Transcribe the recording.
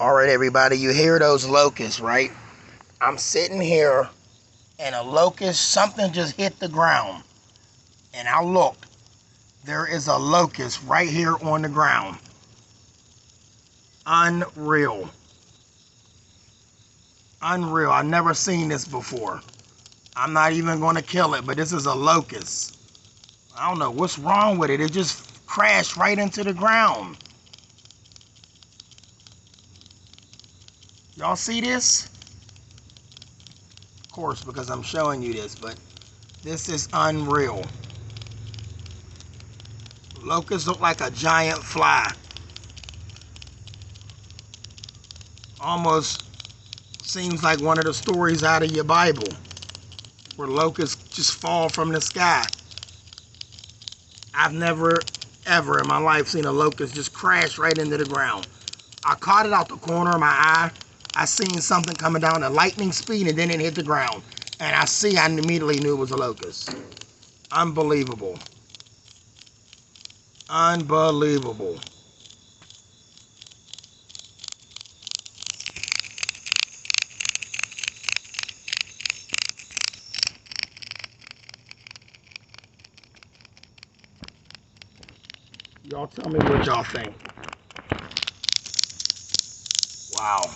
All right, everybody, you hear those locusts, right? I'm sitting here and a locust, something just hit the ground. And I looked. There is a locust right here on the ground. Unreal. Unreal. I've never seen this before. I'm not even going to kill it, but this is a locust. I don't know what's wrong with it. It just crashed right into the ground. Y'all see this? Of course, because I'm showing you this, but this is unreal. Locusts look like a giant fly. Almost seems like one of the stories out of your Bible, where locusts just fall from the sky. I've never, ever in my life seen a locust just crash right into the ground. I caught it out the corner of my eye. I seen something coming down at lightning speed, and then it hit the ground. And I immediately knew it was a locust. Unbelievable. Unbelievable. Y'all tell me what y'all think. Wow.